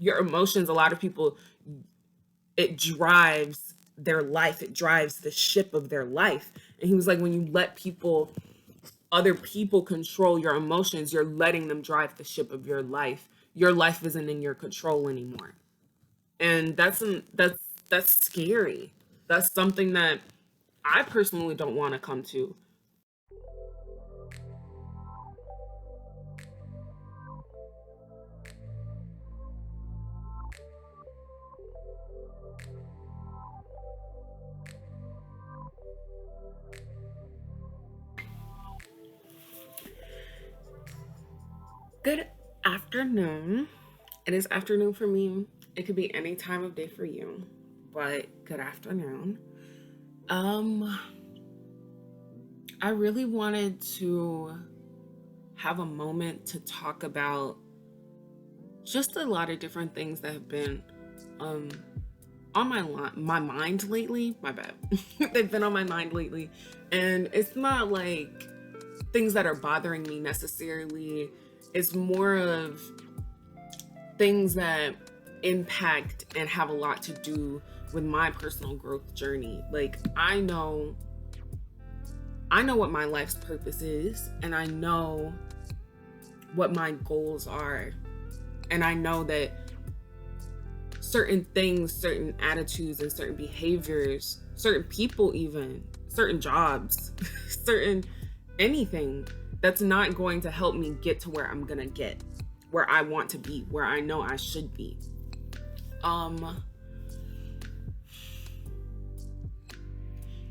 your emotions, a lot of people, it drives their life, it drives the ship of their life. And he was like, when you let people, other people control your emotions, you're letting them drive the ship of your life. Your life isn't in your control anymore. And that's scary. That's something that I personally don't want to come to. Good afternoon. It is afternoon for me. It could be any time of day for you, but good afternoon. Um, I really wanted to have a moment to talk about just a lot of different things that have been um on my mind lately. My bad. They've been on my mind lately, and it's not like things that are bothering me necessarily. It's more of things that impact and have a lot to do with my personal growth journey. Like I know what my life's purpose is, and I know what my goals are. And I know that certain things, certain attitudes, and certain behaviors, certain people, even certain jobs, certain anything that's not going to help me get to where I'm gonna get, where I want to be, where I know I should be. Um,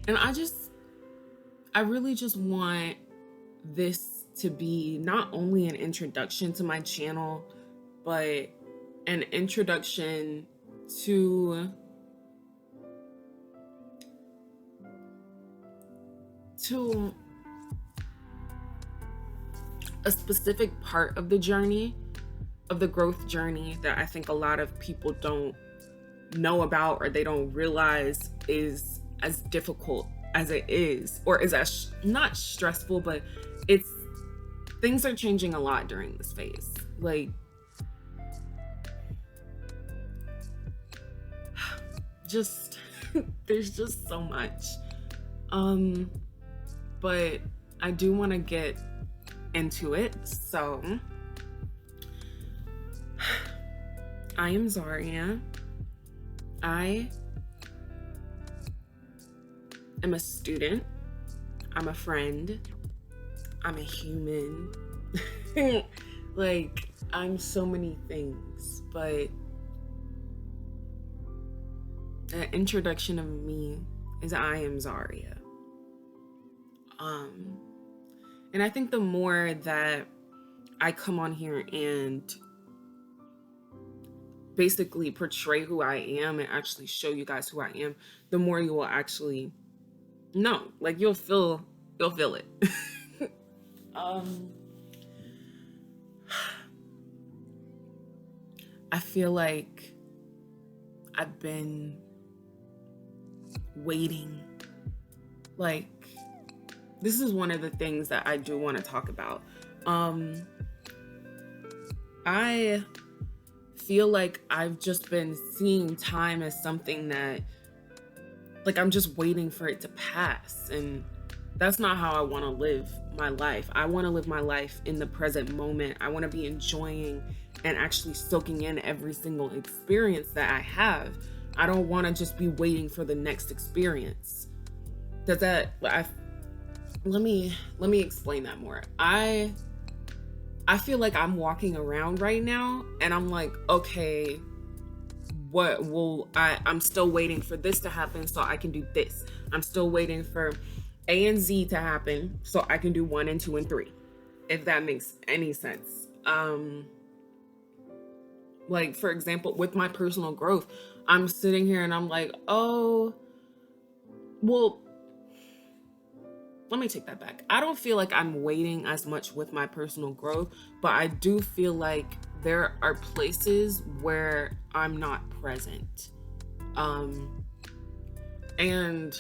and I really just want this to be not only an introduction to my channel, but an introduction to to a specific part of the journey, of the growth journey, that I think a lot of people don't know about, or they don't realize is as difficult as it is, or is as not stressful, but it's things are changing a lot during this phase. Like, just there's just so much. Um, but I do want to get into it. So, I am Zaria. I am a student. I'm a friend. I'm a human. Like, I'm so many things, but an introduction of me is I am Zaria. Um, and I think the more that I come on here and basically portray who I am and actually show you guys who I am, the more you will actually know. Like, you'll feel it. um I feel like I've been waiting. Like, this is one of the things that I do want to talk about. I feel like I've just been seeing time as something that, like, I'm just waiting for it to pass. And that's not how I want to live my life. I want to live my life in the present moment. I want to be enjoying and actually soaking in every single experience that I have. I don't want to just be waiting for the next experience. Does that let me explain that more. I feel like I'm walking around right now and I'm like, okay, what will I'm still waiting for this to happen so I can do this. I'm still waiting for A and Z to happen so I can do 1 and 2 and 3. If that makes any sense. Like, for example, with my personal growth, I'm sitting here and I'm like, oh, well, let me take that back. I don't feel like I'm waiting as much with my personal growth, but I do feel like there are places where I'm not present. And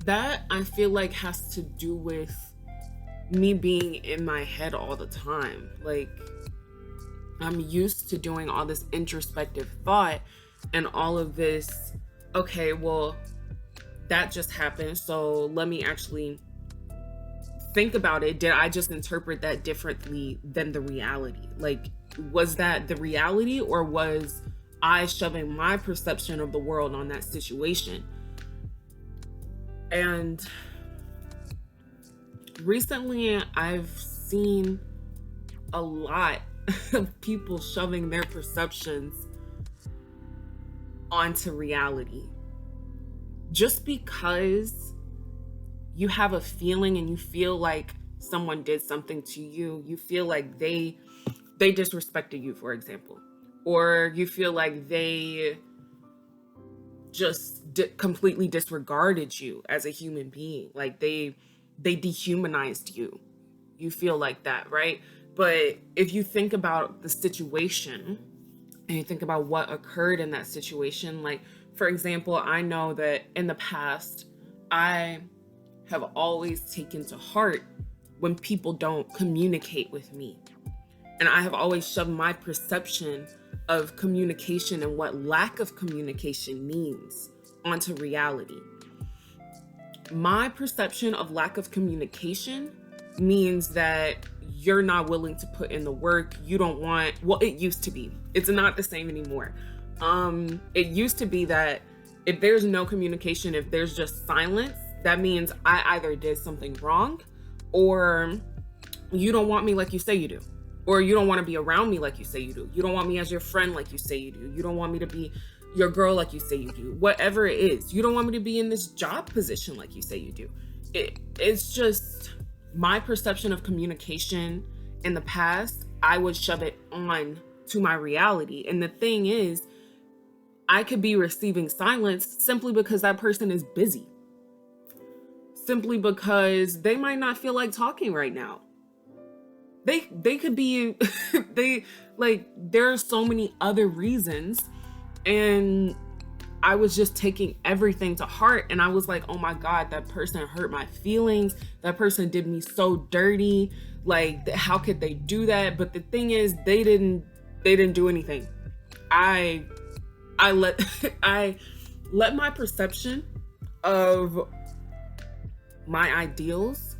that, I feel like, has to do with me being in my head all the time. Like, I'm used to doing all this introspective thought and all of this, okay, well, that just happened. So let me actually think about it. Did I just interpret that differently than the reality? Like, was that the reality, or was I shoving my perception of the world on that situation? And recently, I've seen a lot of people shoving their perceptions onto reality. Just because you have a feeling and you feel like someone did something to you, you feel like they disrespected you, for example, or you feel like they just completely disregarded you as a human being, like they dehumanized you. You feel like that, right? But if you think about the situation and you think about what occurred in that situation, like, for example, I know that in the past, I have always taken to heart when people don't communicate with me. And I have always shoved my perception of communication and what lack of communication means onto reality. My perception of lack of communication means that you're not willing to put in the work. You don't want, well, it used to be. It's not the same anymore. It used to be that if there's no communication, if there's just silence, that means I either did something wrong, or you don't want me like you say you do, or you don't want to be around me like you say you do. You don't want me as your friend like you say you do. You don't want me to be your girl like you say you do. Whatever it is, you don't want me to be in this job position like you say you do. It's just my perception of communication in the past. I would shove it on to my reality. And the thing is, I could be receiving silence simply because that person is busy, simply because they might not feel like talking right now. They could be they, like, there are so many other reasons. And I was just taking everything to heart, and I was like, oh my God, that person hurt my feelings. That person did me so dirty. Like, how could they do that? But the thing is, they didn't do anything. I let I let my perception of my ideals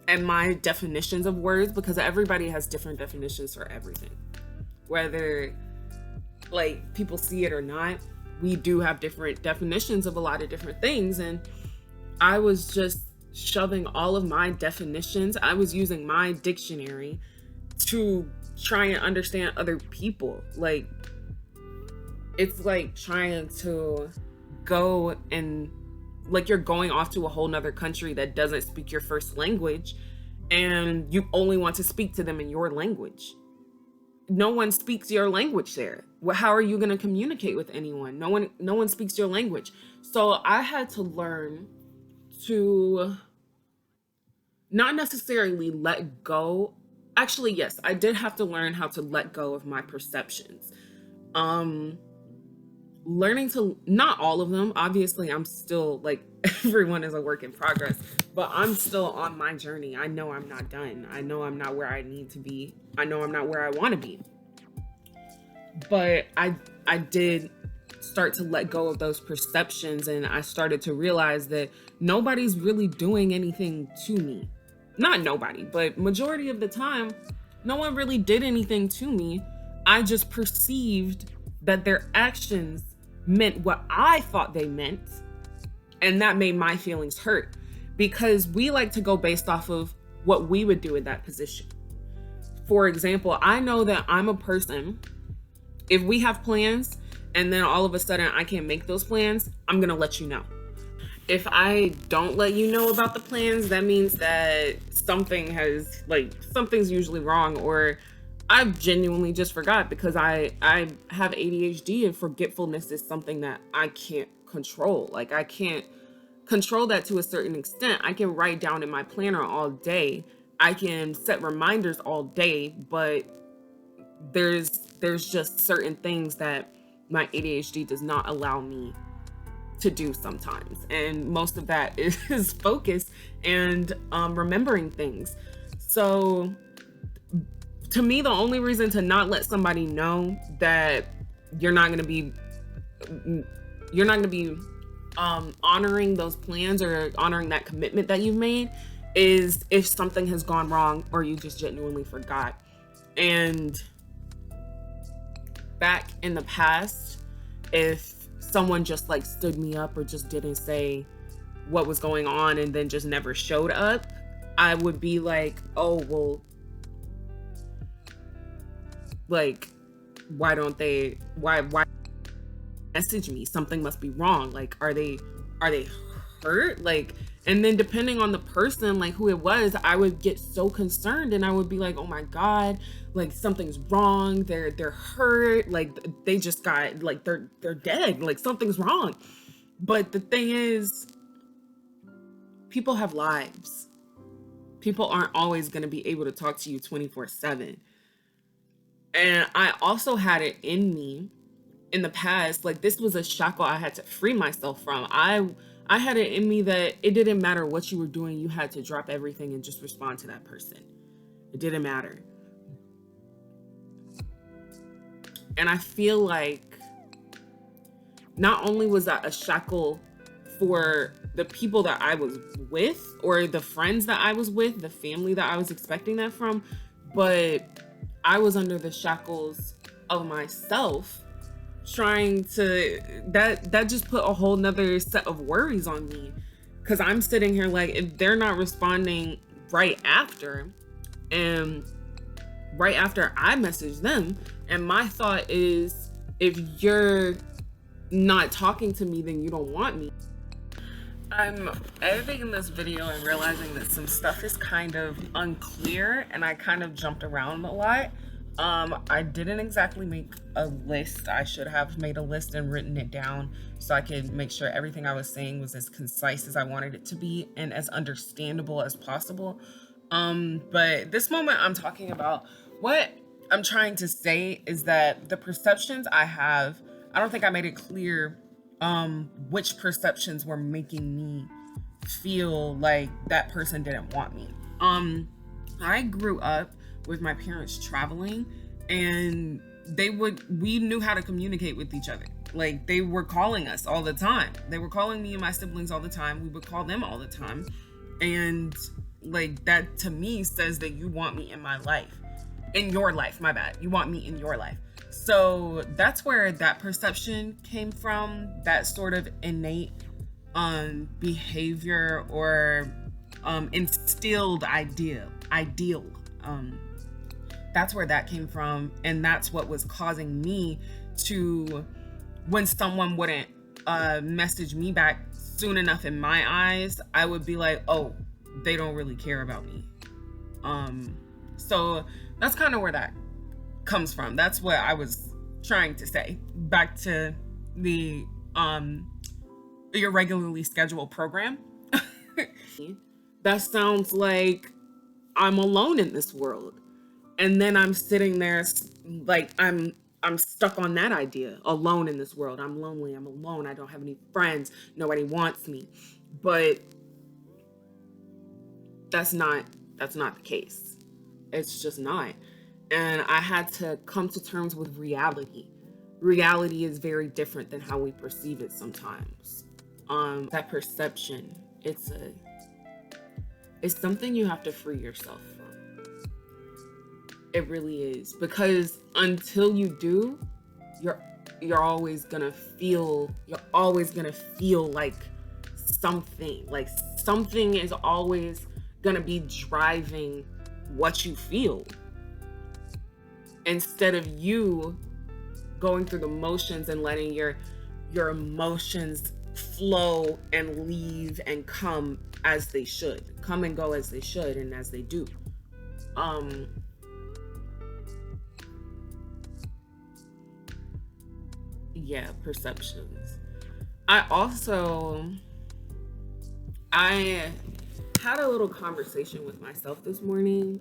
and my definitions of words, because everybody has different definitions for everything, whether like people see it or not. We do have different definitions of a lot of different things, and I was just shoving all of my definitions. I was using my dictionary to try and understand other people. Like, it's like trying to go and, like, you're going off to a whole nother country that doesn't speak your first language, and you only want to speak to them in your language. No one speaks your language there. Well, how are you going to communicate with anyone? No one speaks your language. So I had to learn to not necessarily let go. Actually, yes, I did have to learn how to let go of my perceptions. Learning to, not all of them. Obviously, I'm still, like, everyone is a work in progress, but I'm still on my journey. I know I'm not done. I know I'm not where I need to be. I know I'm not where I want to be. But I did start to let go of those perceptions, and I started to realize that nobody's really doing anything to me. Not nobody, but majority of the time, no one really did anything to me. I just perceived that their actions meant what I thought they meant, and that made my feelings hurt, because we like to go based off of what we would do in that position. For example, I know that I'm a person, if we have plans and then all of a sudden I can't make those plans, I'm gonna let you know. If I don't let you know about the plans, that means that something's usually wrong, or I genuinely just forgot, because I have ADHD, and forgetfulness is something that I can't control. Like, I can't control that to a certain extent. I can write down in my planner all day. I can set reminders all day, but there's just certain things that my ADHD does not allow me to do sometimes. And most of that is focus and remembering things. So to me, the only reason to not let somebody know that you're not going to be you're not going to be honoring those plans or honoring that commitment that you've made is if something has gone wrong or you just genuinely forgot. And back in the past, if someone just like stood me up or just didn't say what was going on and then just never showed up, I would be like, oh, well, like, why message me? Something must be wrong. Like, are they hurt? Like, and then depending on the person, like who it was, I would get so concerned and I would be like, oh my God, like something's wrong. They're hurt. Like they just got like they're dead. Like something's wrong. But the thing is, people have lives. People aren't always gonna be able to talk to you 24/7. And I also had it in me in the past, like this was a shackle I had to free myself from. I had it in me that it didn't matter what you were doing, you had to drop everything and just respond to that person. It didn't matter. And I feel like not only was that a shackle for the people that I was with or the friends that I was with, the family that I was expecting that from, but I was under the shackles of myself, trying to that just put a whole nother set of worries on me, because I'm sitting here like, if they're not responding right after, and right after I message them, and my thought is, if you're not talking to me, then you don't want me. I'm editing this video and realizing that some stuff is kind of unclear and I kind of jumped around a lot. I didn't exactly make a list. I should have made a list and written it down so I could make sure everything I was saying was as concise as I wanted it to be and as understandable as possible. But this moment I'm talking about, what I'm trying to say is that the perceptions I have, I don't think I made it clear which perceptions were making me feel like that person didn't want me. I grew up with my parents traveling, and we knew how to communicate with each other. Like, they were calling us all the time. They were calling me and my siblings all the time. We would call them all the time. And like, that to me says that you want me in my life. In your life, my bad. You want me in your life. So that's where that perception came from, that sort of innate behavior or instilled ideal. That's where that came from, and that's what was causing me to, when someone wouldn't message me back soon enough in my eyes, I would be like, oh, they don't really care about me. So that's kind of where that comes from. That's what I was trying to say. Back to the irregularly scheduled program. That sounds like I'm alone in this world. And then I'm sitting there like I'm stuck on that idea, alone in this world. I'm lonely, I'm alone, I don't have any friends, nobody wants me. But that's not the case. It's just not. And I had to come to terms with reality. Reality is very different than how we perceive it sometimes. That perception, it's something you have to free yourself from. It really is, because until you do, you're always gonna feel like something is always gonna be driving what you feel, instead of you going through the motions and letting your emotions flow and leave and come as they should, come and go as they should and as they do. Yeah, perceptions. I had a little conversation with myself this morning.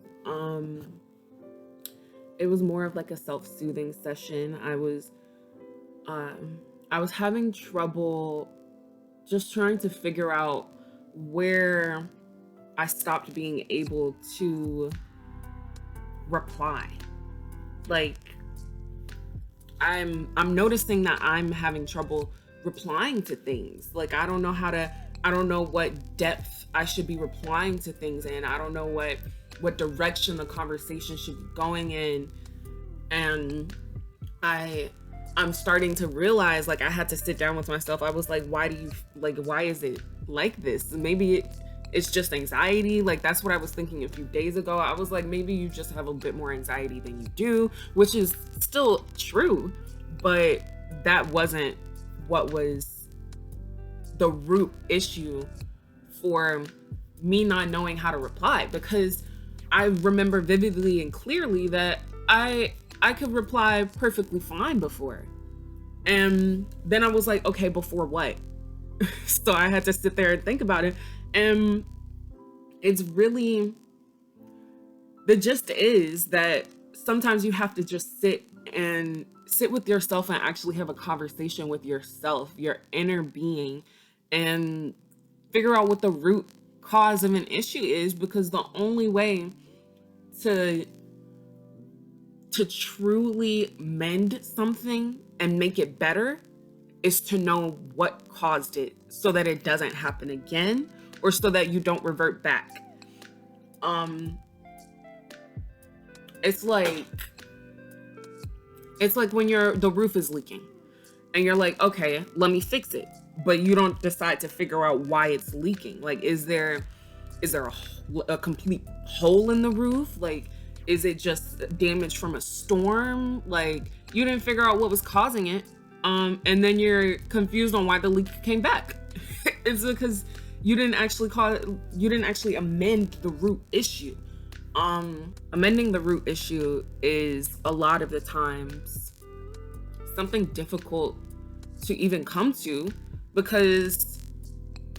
It was more of like a self-soothing session. I was having trouble just trying to figure out where I stopped being able to reply. Like I'm noticing that I'm having trouble replying to things. Like I don't know what depth I should be replying to things in. I don't know what direction the conversation should be going in. And I I'm starting to realize, like, I had to sit down with myself. I was like, why is it like this? Maybe it's just anxiety. Like, that's what I was thinking a few days ago. I was like, maybe you just have a bit more anxiety than you do, which is still true, but that wasn't what was the root issue for me not knowing how to reply, because I remember vividly and clearly that I could reply perfectly fine before. And then I was like, okay, before what? So I had to sit there and think about it. And it's really, the gist is that sometimes you have to just sit with yourself and actually have a conversation with yourself, your inner being, and figure out what the root cause of an issue is, because the only way to truly mend something and make it better is to know what caused it, so that it doesn't happen again, or so that you don't revert back. Um it's like it's like when the roof is leaking and you're like, okay, let me fix it, but you don't decide to figure out why it's leaking. Like, is there a complete hole in the roof? Like, is it just damage from a storm? Like, you didn't figure out what was causing it, and then you're confused on why the leak came back. It's because you didn't actually amend the root issue. Amending the root issue is a lot of the times something difficult to even come to, because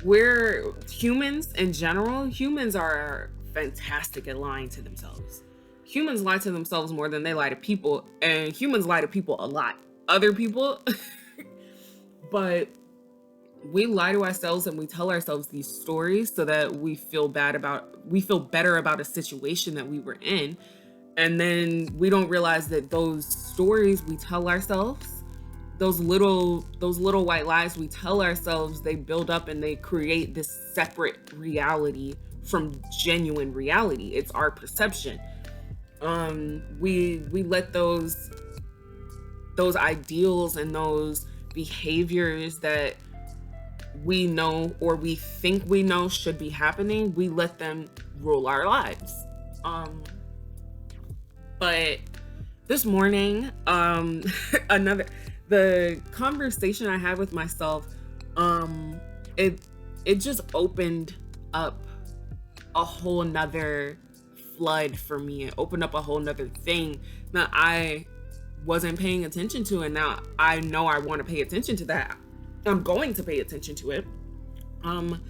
we're humans in general. Humans are fantastic at lying to themselves. Humans lie to themselves more than they lie to people, and humans lie to people a lot. Other people, but we lie to ourselves and we tell ourselves these stories so that we feel better about a situation that we were in. And then we don't realize that those stories we tell ourselves, those little white lies we tell ourselves, they build up and they create this separate reality from genuine reality. It's our perception. We let those ideals and those behaviors that we know or we think we know should be happening, we let them rule our lives. Um but this morning, another the conversation I had with myself, um it it just opened up a whole nother flood for me. It opened up a whole nother thing that I wasn't paying attention to, and now I know I want to pay attention to that. I'm going to pay attention to it. um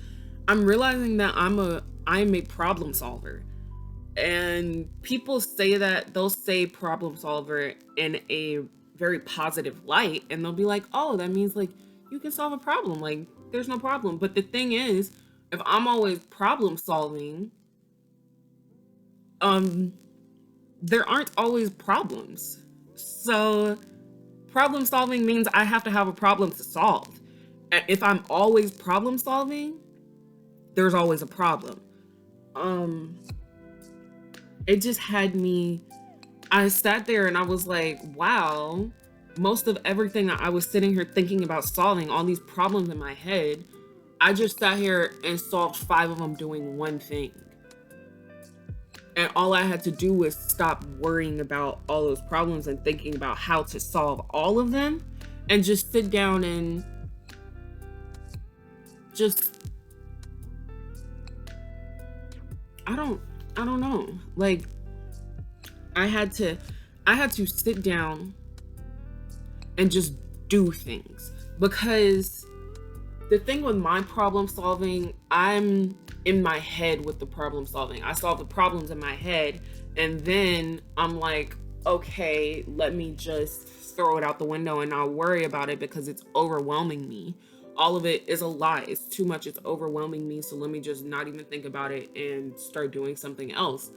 I'm realizing that I'm a problem solver. And people say that, they'll say problem solver in a very positive light, and they'll be like, oh, that means like you can solve a problem, like there's no problem. But the thing is, if I'm always problem solving, um there aren't always problems. So problem solving means I have to have a problem to solve. And if I'm always problem solving, there's always a problem. um it just had me, I sat there and I was like, wow, most of everything that I was sitting here thinking about solving, all these problems in my head, I just sat here and solved five of them doing one thing. And all I had to do was stop worrying about all those problems and thinking about how to solve all of them, and just sit down and just, I don't I don't know. Like, I had to I had to sit down and just do things, because the thing with my problem solving, I'm in my head with the problem solving. I solve the problems in my head, and then I'm like, okay, let me just throw it out the window and not worry about it because it's overwhelming me. All of it is a lie. It's too much. It's overwhelming me. So let me just not even think about it and start doing something else.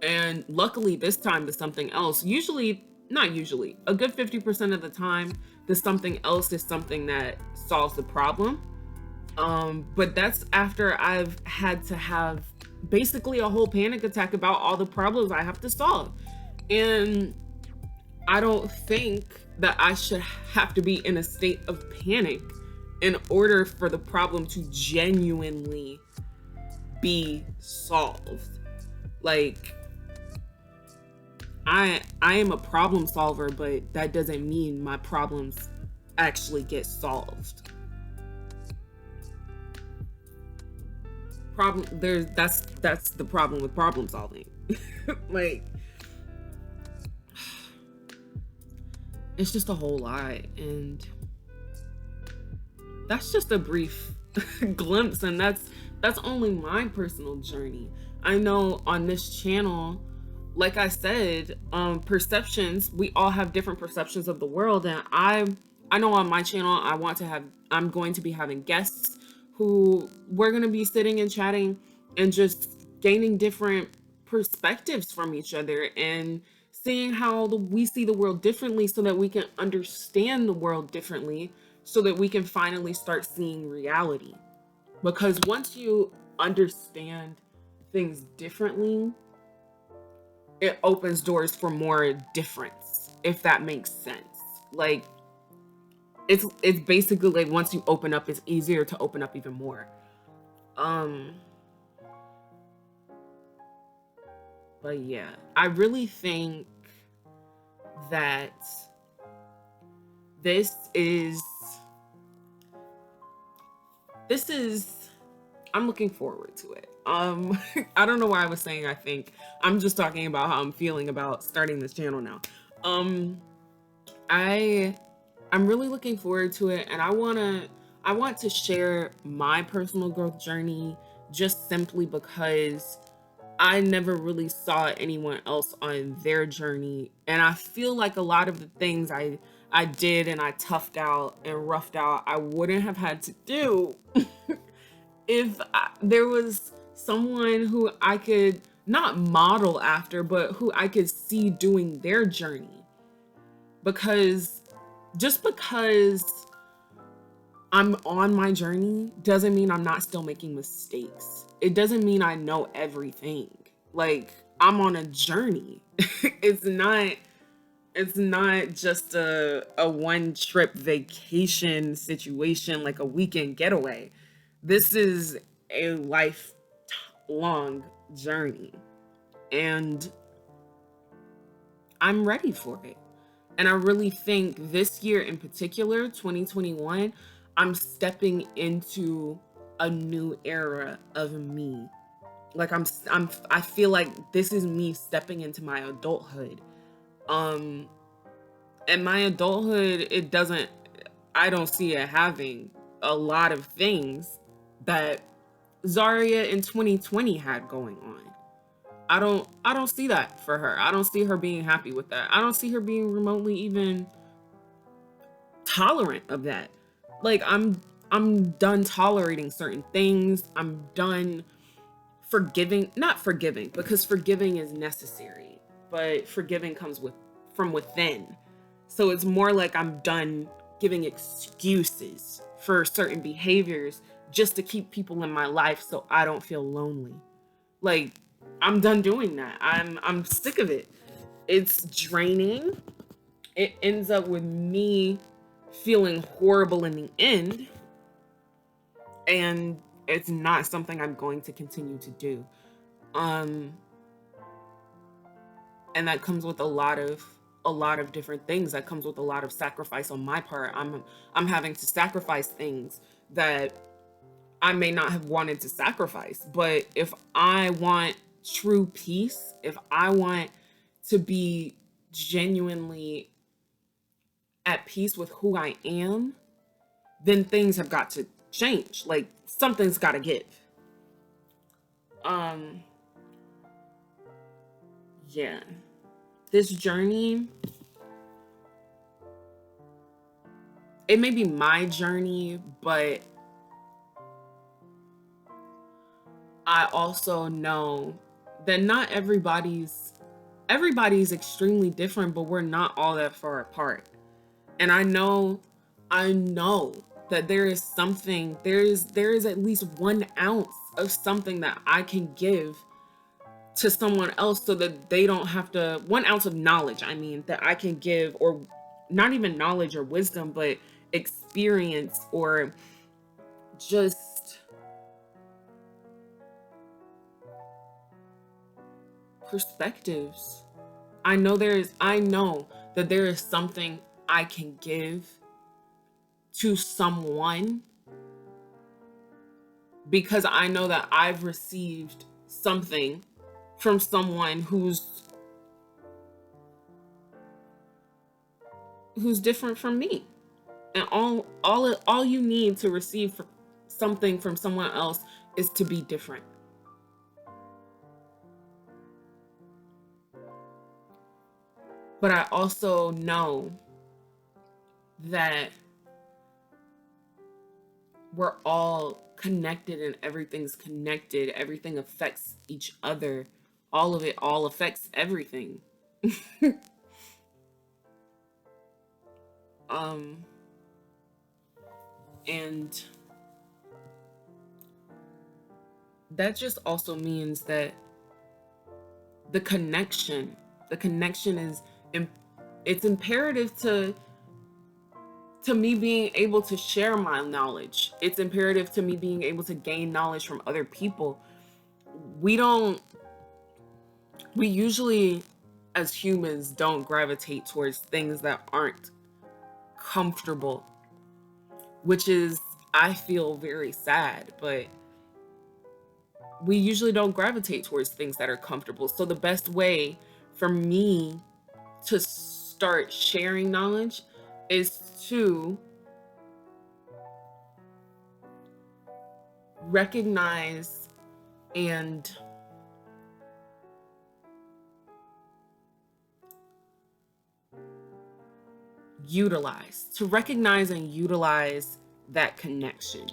And luckily, this time the something else, usually, not usually, a good 50% of the time, the something else is something that solves the problem. But that's after I've had to have basically a whole panic attack about all the problems I have to solve. And I don't think that I should have to be in a state of panic in order for the problem to genuinely be solved. Like, I am a problem solver, but that doesn't mean my problems actually get solved. Problem there's that's the problem with problem solving. Like, it's just a whole lot, and that's just a brief glimpse, and that's only my personal journey. I know on this channel, like I said, perceptions, we all have different perceptions of the world, and I know on my channel I'm going to be having guests who we're going to be sitting and chatting and just gaining different perspectives from each other and seeing how we see the world differently so that we can understand the world differently, so that we can finally start seeing reality. Because once you understand things differently, it opens doors for more difference, if that makes sense. Like, it's basically like once you open up, it's easier to open up even more. Um, but yeah, I really think that this is this is I'm looking forward to it. I don't know why I was saying I think. I'm just talking about how I'm feeling about starting this channel now. Um, I I'm really looking forward to it, and I want to share my personal growth journey just simply because I never really saw anyone else on their journey, and I feel like a lot of the things I did and I toughed out and roughed out, I wouldn't have had to do if there was someone who I could not model after, but who I could see doing their journey. Because just because I'm on my journey doesn't mean I'm not still making mistakes. It doesn't mean I know everything. Like, I'm on a journey. it's not it's not just a one trip vacation situation, like a weekend getaway. This is a lifelong journey, and I'm ready for it. And I really think this year in particular, 2021, I'm stepping into a new era of me. Like, I feel like this is me stepping into my adulthood. Um and my adulthood, it doesn't I don't see it having a lot of things that Zaria in 2020 had going on. I don't see that for her. I don't see her being happy with that. I don't see her being remotely even tolerant of that. Like, I'm done tolerating certain things. I'm done forgiving, not forgiving, because forgiving is necessary, but forgiving comes with from within. So it's more like I'm done giving excuses for certain behaviors just to keep people in my life so I don't feel lonely. Like, I'm done doing that. I'm sick of it. It's draining. It ends up with me feeling horrible in the end, and it's not something I'm going to continue to do. Um and that comes with a lot of different things. That comes with a lot of sacrifice on my part. I'm having to sacrifice things that I may not have wanted to sacrifice. But if I want true peace, if I want to be genuinely at peace with who I am, then things have got to change. Like, something's got to give. Um, yeah. This journey, it may be my journey, but I also know that not everybody's extremely different, but we're not all that far apart. And I know that there is at least 1 ounce of something that I can give to someone else so that they don't have to, 1 ounce of knowledge, I mean, that I can give, or not even knowledge or wisdom, but experience, or just perspectives. I know that there is something I can give to someone because I know that I've received something from someone who's different from me. And all you need to receive something from someone else is to be different. But I also know that we're all connected and everything's connected. Everything affects each other. All of it all affects everything. um and that just also means that the connection the connection is it's imperative to me being able to share my knowledge. It's imperative to me being able to gain knowledge from other people. We don't, we usually, as humans, don't gravitate towards things that aren't comfortable, which is, I feel, very sad, but we usually don't gravitate towards things that are comfortable. So the best way for me to start sharing knowledge is to recognize and to recognize and utilize that connection.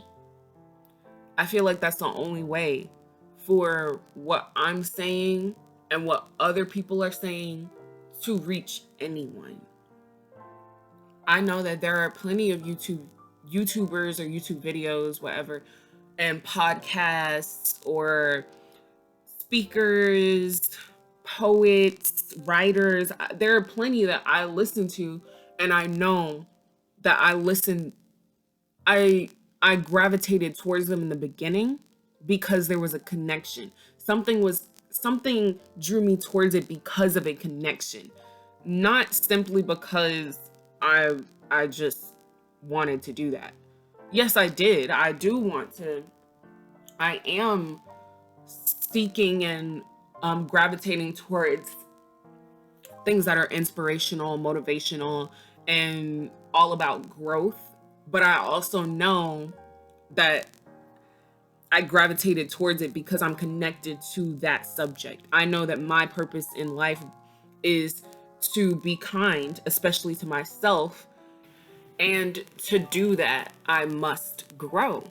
I feel like that's the only way for what I'm saying and what other people are saying to reach anyone. I know that there are plenty of YouTubers or YouTube videos, whatever, and podcasts or speakers, poets, writers. There are plenty that I listen to, and I know that I I gravitated towards them in the beginning because there was a connection. Something drew me towards it because of a connection, not simply because I I just wanted to do that. Yes, I did. I do want to. I am seeking and gravitating towards things that are inspirational, motivational, and all about growth. But I also know that I gravitated towards it because I'm connected to that subject. I know that my purpose in life is to be kind, especially to myself. And to do that, I must grow.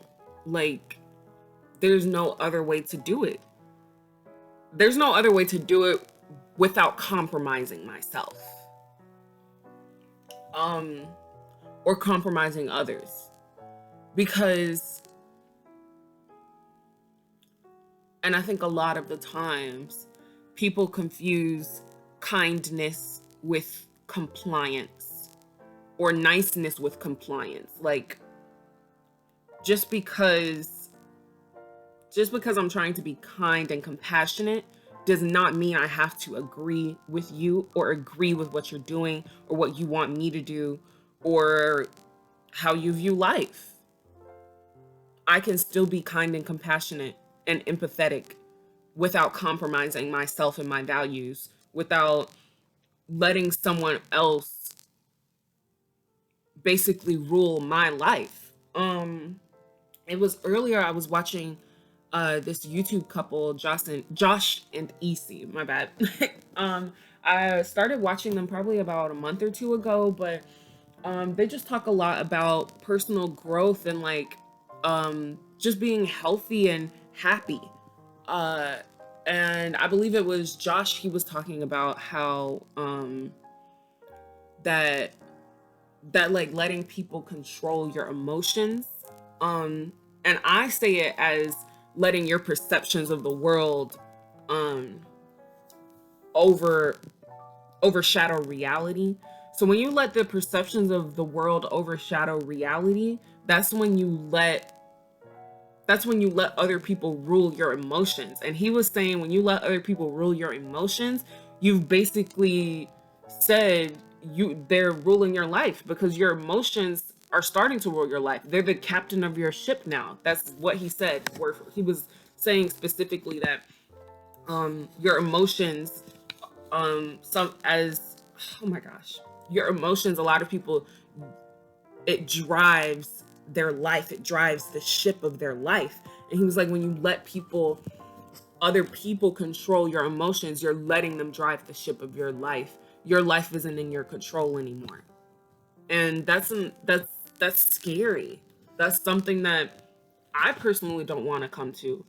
Like, there's no other way to do it. There's no other way to do it without compromising myself. Um, or compromising others. Because, and I think a lot of the times, people confuse kindness with compliance, or niceness with compliance. Like, just because just because I'm trying to be kind and compassionate does not mean I have to agree with you or agree with what you're doing or what you want me to do or how you view life. I can still be kind and compassionate and empathetic without compromising myself and my values, without letting someone else basically rule my life. It was earlier I was watching this YouTube couple, Josh and Isi, my bad. um I started watching them probably about a month or two ago, but they just talk a lot about personal growth and just being healthy and happy. Uh And I believe it was Josh, he was talking about how that like letting people control your emotions. And I say it as letting your perceptions of the world um over overshadow reality. So when you let the perceptions of the world overshadow reality, that's when you let other people rule your emotions. And he was saying when you let other people rule your emotions, you've basically said they're ruling your life, because your emotions are starting to rule your life. They're the captain of your ship now. That's what he said, where he was saying specifically that your emotions some as oh my gosh, your emotions, a lot of people, it drives their life, it drives the ship of their life. And he was like, when you let other people control your emotions, you're letting them drive the ship of your life. Your life isn't in your control anymore. And that's scary. That's something that I personally don't want to come to.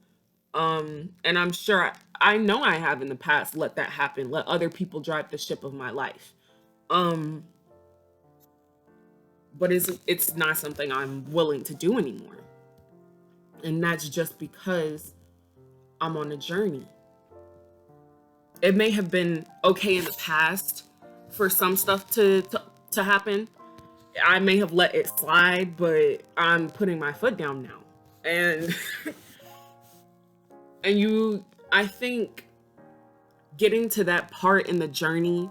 And I'm sure I know I have in the past let that happen, let other people drive the ship of my life. um but it's not something I'm willing to do anymore. And that's just because I'm on a journey. It may have been okay in the past for some stuff to happen. I may have let it slide, but I'm putting my foot down now. And I think getting to that part in the journey,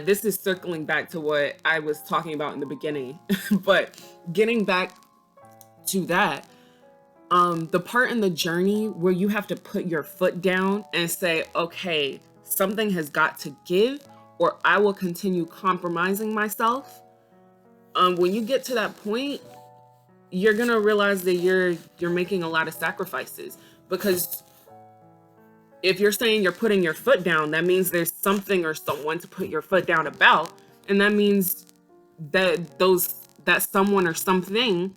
this is circling back to what I was talking about in the beginning, but getting back to that, the part in the journey where you have to put your foot down and say, okay, something has got to give, or I will continue compromising myself. When you get to that point, you're gonna realize that you're making a lot of sacrifices, because if you're saying you're putting your foot down, that means there's something or someone to put your foot down about. And that means that someone or something,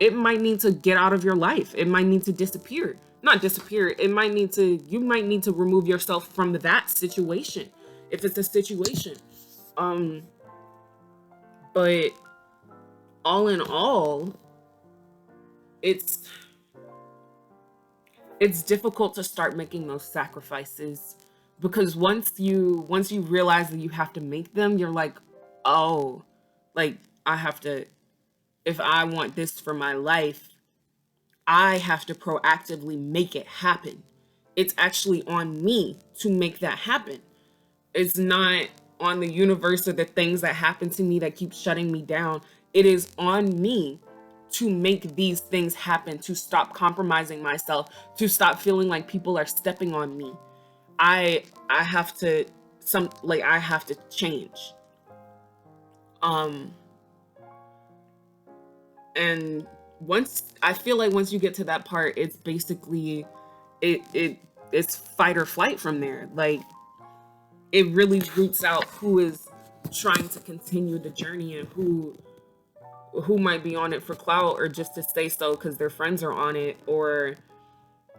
it might need to get out of your life. It might need to disappear. Not disappear. You might need to remove yourself from that situation, if it's a situation. Um, but all in all, it's it's difficult to start making those sacrifices, because once you realize that you have to make them, you're like, oh, like I have to, if I want this for my life, I have to proactively make it happen. It's actually on me to make that happen. It's not on the universe or the things that happen to me that keep shutting me down. It is on me to make these things happen, to stop compromising myself, to stop feeling like people are stepping on me. I have to I have to change. Um and once I feel like once you get to that part, it's basically it's fight or flight from there. Like it really roots out who is trying to continue the journey, and who might be on it for clout, or just to say so because their friends are on it, or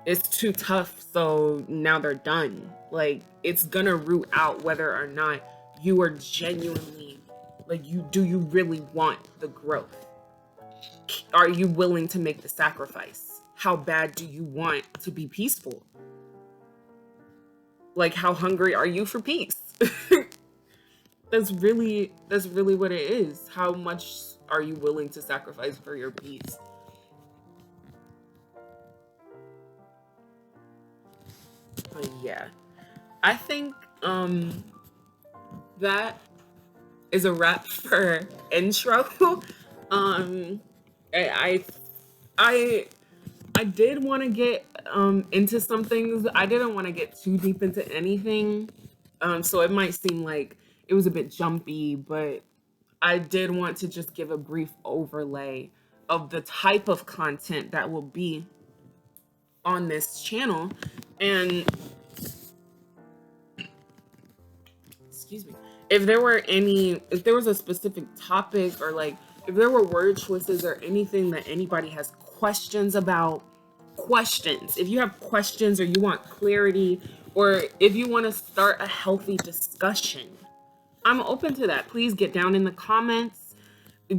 it's too tough so now they're done. Like it's gonna root out whether or not you are genuinely, like, you really want the growth? Are you willing to make the sacrifice? How bad do you want to be peaceful? Like how hungry are you for peace? That's really what it is. How much are you willing to sacrifice for your peace? Yeah. I think that is a wrap for intro. um I I I did want to get into some things. I didn't want to get too deep into anything. So it might seem like it was a bit jumpy, but I did want to just give a brief overlay of the type of content that will be on this channel. And excuse me, if there was a specific topic, or like if there were word choices or anything that anybody has questions about, questions, if you have questions or you want clarity, or if you want to start a healthy discussion, I'm open to that. Please get down in the comments,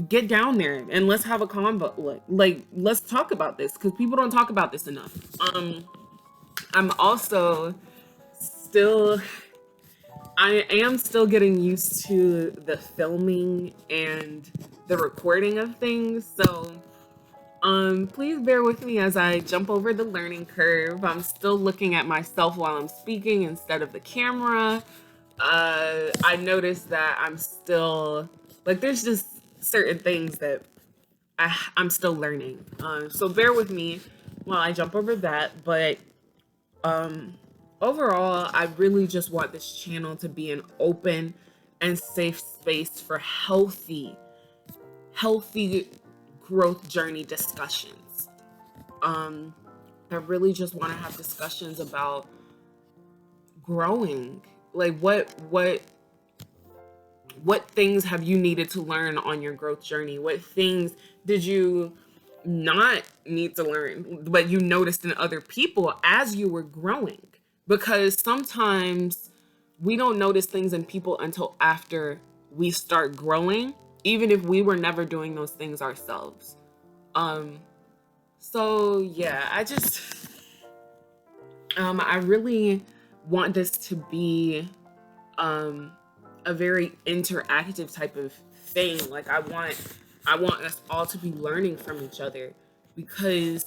get down there, and let's have a convo. Like let's talk about this, because people don't talk about this enough. I'm also still, I am still getting used to the filming and the recording of things. So please bear with me as I jump over the learning curve. I'm still looking at myself while I'm speaking instead of the camera. I noticed that I'm still, like, there's just certain things that I'm still learning. So bear with me while I jump over that. But um, overall, I really just want this channel to be an open and safe space for healthy growth journey discussions. I really just want to have discussions about growing. Like what things have you needed to learn on your growth journey? What things did you not need to learn, but you noticed in other people as you were growing? Because sometimes we don't notice things in people until after we start growing, even if we were never doing those things ourselves. So yeah, I really want this to be a very interactive type of thing. Like I want us all to be learning from each other, because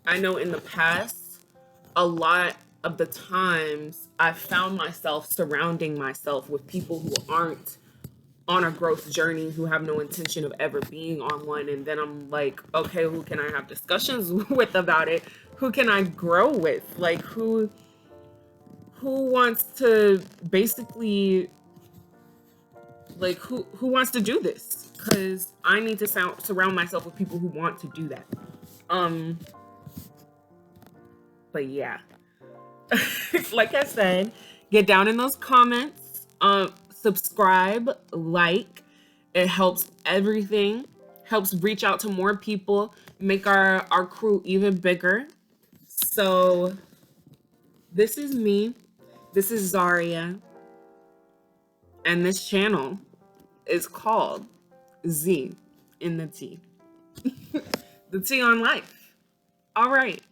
I know in the past, a lot of the times I found myself surrounding myself with people who aren't on a growth journey, who have no intention of ever being on one. And then I'm like, okay, who can I have discussions with about it? Who can I grow with? Like who wants to basically, like, who wants to do this? Because I need to surround myself with people who want to do that. Um, but yeah, like I said, get down in those comments. Subscribe, like. It helps everything. Helps reach out to more people, make our crew even bigger. So this is me. This is Zaria, and this channel is called Z in the T. The T on life. All right.